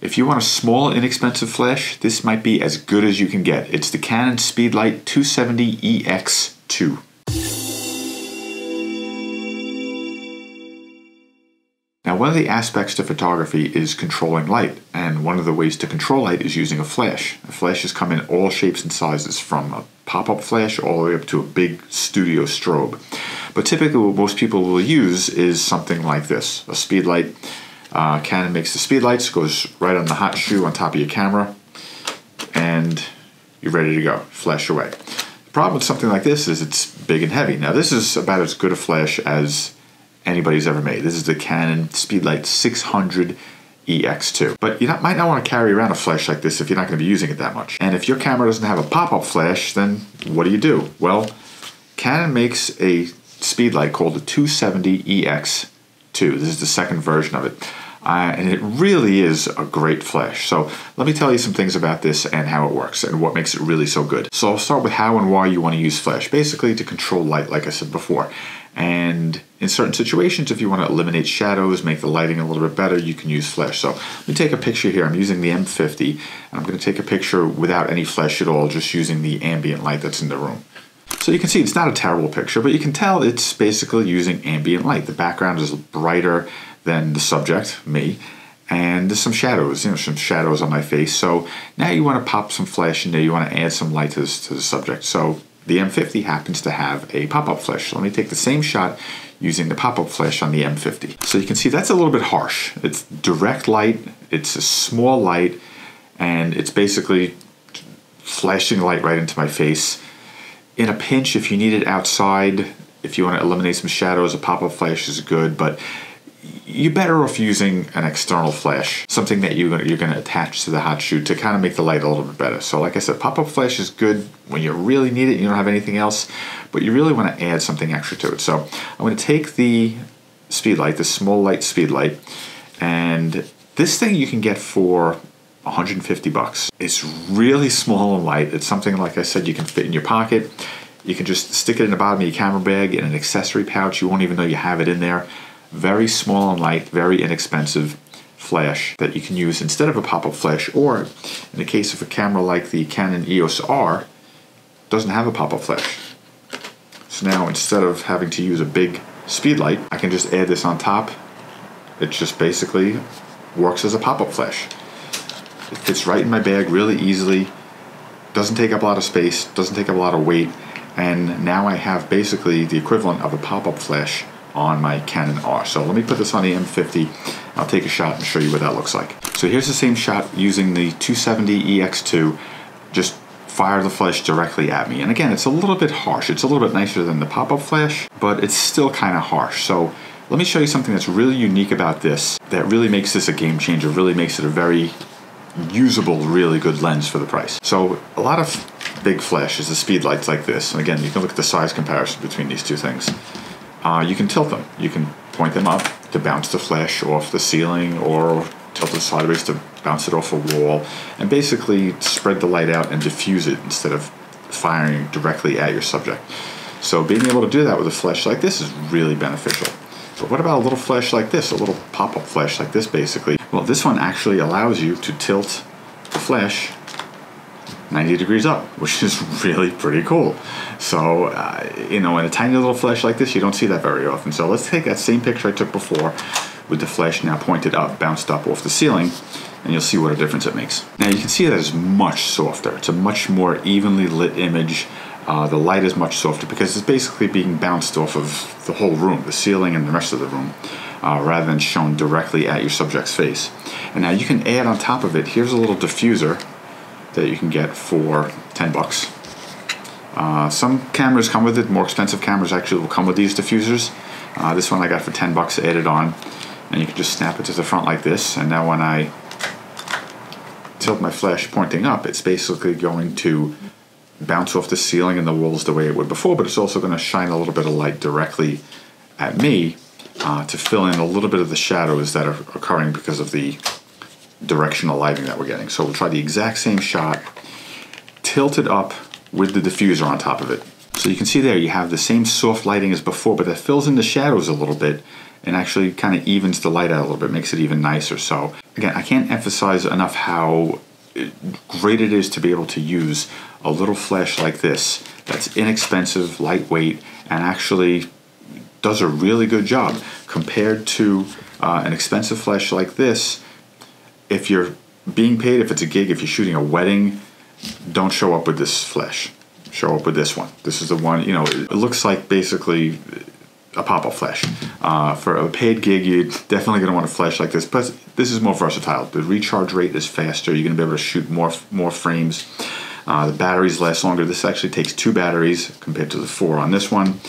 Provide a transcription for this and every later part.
If you want a small, inexpensive flash, this might be as good as you can get. It's the Canon Speedlite 270EX2. Now, one of the aspects to photography is controlling light, and one of the ways to control light is using a flash. Flashes come in all shapes and sizes, from a pop-up flash all the way up to a big studio strobe. But typically what most people will use is something like this, a Speedlite. Canon makes the Speedlites, goes right on the hot shoe on top of your camera, and you're ready to go, flash away. The problem with something like this is it's big and heavy. Now this is about as good a flash as anybody's ever made. This is the Canon Speedlite 600 EX2. But you might not want to carry around a flash like this if you're not going to be using it that much. And if your camera doesn't have a pop-up flash, then what do? Well, Canon makes a Speedlite called the 270 EX2. This is the second version of it. And it really is a great flash. So let me tell you some things about this and how it works and what makes it really so good. So I'll start with how and why you want to use flash. Basically to control light, like I said before. And in certain situations, if you want to eliminate shadows, make the lighting a little bit better, you can use flash. So let me take a picture here. I'm using the M50, and I'm going to take a picture without any flash at all, just using the ambient light that's in the room. So you can see it's not a terrible picture, but you can tell it's basically using ambient light. The background is brighter than the subject, me, and there's some shadows, some shadows on my face. So now you want to pop some flash in there, you want to add some light to the subject. So the M50 happens to have a pop-up flash. So let me take the same shot using the pop-up flash on the M50. So you can see that's a little bit harsh. It's direct light, it's a small light, and it's basically flashing light right into my face. In a pinch, if you need it outside, if you want to eliminate some shadows, a pop-up flash is good, but you're better off using an external flash, something that you're going to attach to the hot shoe to kind of make the light a little bit better. So like I said, pop-up flash is good when you really need it, you don't have anything else, but you really want to add something extra to it. So I'm going to take the Speedlite, the small light Speedlite, and this thing you can get for 150 bucks. It's really small and light. It's something, like I said, you can fit in your pocket. You can just stick it in the bottom of your camera bag in an accessory pouch. You won't even know you have it in there. Very small and light, very inexpensive flash that you can use instead of a pop-up flash, or in the case of a camera like the Canon EOS R, doesn't have a pop-up flash. So now instead of having to use a big Speedlite, I can just add this on top. It just basically works as a pop-up flash. It fits right in my bag really easily, doesn't take up a lot of space, doesn't take up a lot of weight, and now I have basically the equivalent of a pop-up flash on my Canon R. So let me put this on the M50. I'll take a shot and show you what that looks like. So here's the same shot using the 270 EX2. Just fire the flash directly at me. And again, it's a little bit harsh. It's a little bit nicer than the pop-up flash, but it's still kind of harsh. So let me show you something that's really unique about this, that really makes this a game changer, really makes it a very usable, really good lens for the price. So a lot of big flashes, the Speedlites like this, and again, you can look at the size comparison between these two things. You can tilt them. You can point them up to bounce the flash off the ceiling, or tilt it sideways to bounce it off a wall, and basically spread the light out and diffuse it instead of firing directly at your subject. So being able to do that with a flash like this is really beneficial. But what about a little flash like this, a little pop-up flash like this basically? Well, this one actually allows you to tilt the flash 90 degrees up, which is really pretty cool. So, in a tiny little flash like this, you don't see that very often. So let's take that same picture I took before with the flash now pointed up, bounced up off the ceiling, and you'll see what a difference it makes. Now you can see that it's much softer. It's a much more evenly lit image. The light is much softer because it's basically being bounced off of the whole room, the ceiling and the rest of the room, rather than shown directly at your subject's face. And now you can add on top of it, here's a little diffuser that you can get for 10 bucks. Some cameras come with it. More expensive cameras actually will come with these diffusers. This one I got for 10 bucks added on, and you can just snap it to the front like this, and now when I tilt my flash pointing up, it's basically going to bounce off the ceiling and the walls the way it would before, but it's also going to shine a little bit of light directly at me to fill in a little bit of the shadows that are occurring because of the directional lighting that we're getting. So we'll try the exact same shot, tilted up with the diffuser on top of it. So you can see there you have the same soft lighting as before, but that fills in the shadows a little bit and actually kind of evens the light out a little bit, makes it even nicer. So again, I can't emphasize enough how great it is to be able to use a little flash like this that's inexpensive, lightweight, and actually does a really good job compared to an expensive flash like this. If you're being paid, if it's a gig, if you're shooting a wedding, don't show up with this flash. Show up with this one. This is the one, you know, it looks like basically a pop-up flash. For a paid gig, you're definitely going to want a flash like this, but this is more versatile. The recharge rate is faster. You're going to be able to shoot more frames. The batteries last longer. This actually takes 2 batteries compared to the 4 on this one.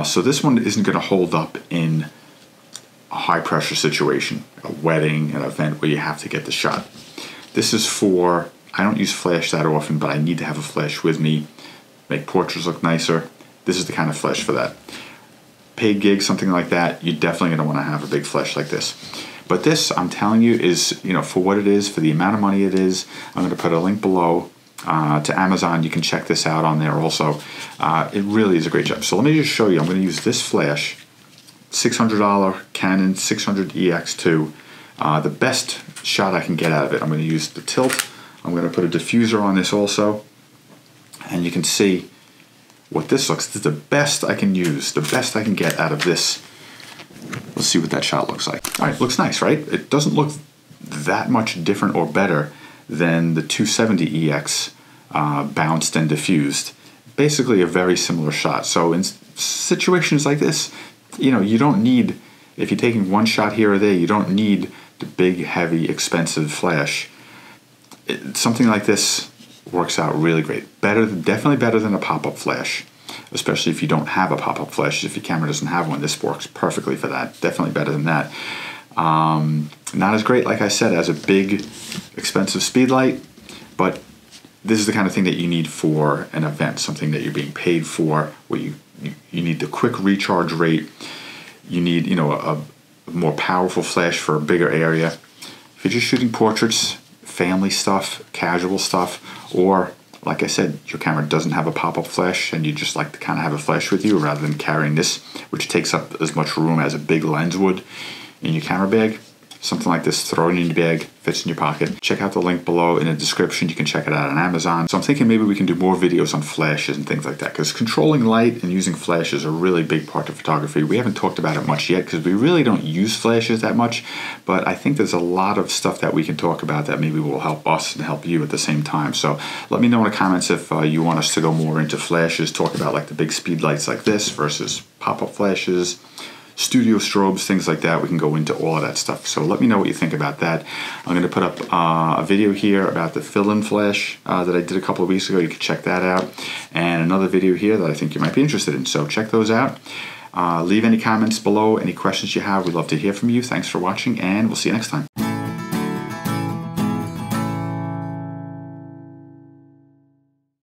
So this one isn't going to hold up in a high-pressure situation, a wedding, an event where you have to get the shot. This is for, I don't use flash that often, but I need to have a flash with me, make portraits look nicer. This is the kind of flash for that. Paid gig, something like that, you're definitely going to want to have a big flash like this. But this, I'm telling you, is, you know, for what it is, for the amount of money it is. I'm going to put a link below to Amazon. You can check this out on there also. It really is a great job. So let me just show you. I'm going to use this flash, $600 Canon 600EX2. The best shot I can get out of it. I'm going to use the tilt. I'm going to put a diffuser on this also, and you can see what this looks. This is the best I can use, the best I can get out of this. Let's see what that shot looks like. All right, looks nice, right? It doesn't look that much different or better than the 270EX bounced and diffused. Basically a very similar shot. So in situations like this, you know, you don't need, if you're taking one shot here or there, you don't need the big, heavy, expensive flash. Something like this works out really great. Better, definitely better than a pop-up flash, especially if you don't have a pop-up flash. If your camera doesn't have one, this works perfectly for that. Definitely better than that. Not as great, like I said, as a big, expensive Speedlite, but this is the kind of thing that you need for an event, something that you're being paid for, where you need the quick recharge rate. You need, you know, a more powerful flash for a bigger area. If you're just shooting portraits, family stuff, casual stuff, or like I said, your camera doesn't have a pop-up flash and you just like to kind of have a flash with you rather than carrying this, which takes up as much room as a big lens would in your camera bag. Something like this, throw it in your bag, fits in your pocket. Check out the link below in the description. You can check it out on Amazon. So I'm thinking maybe we can do more videos on flashes and things like that, because controlling light and using flashes are a really big part of photography. We haven't talked about it much yet because we really don't use flashes that much, but I think there's a lot of stuff that we can talk about that maybe will help us and help you at the same time. So let me know in the comments if you want us to go more into flashes, talk about like the big speed lights like this versus pop-up flashes, studio strobes, things like that. We can go into all of that stuff. So let me know what you think about that. I'm going to put up a video here about the fill-in flash that I did a couple of weeks ago. You can check that out. And another video here that I think you might be interested in. So check those out. Leave any comments below, any questions you have. We'd love to hear from you. Thanks for watching, and we'll see you next time.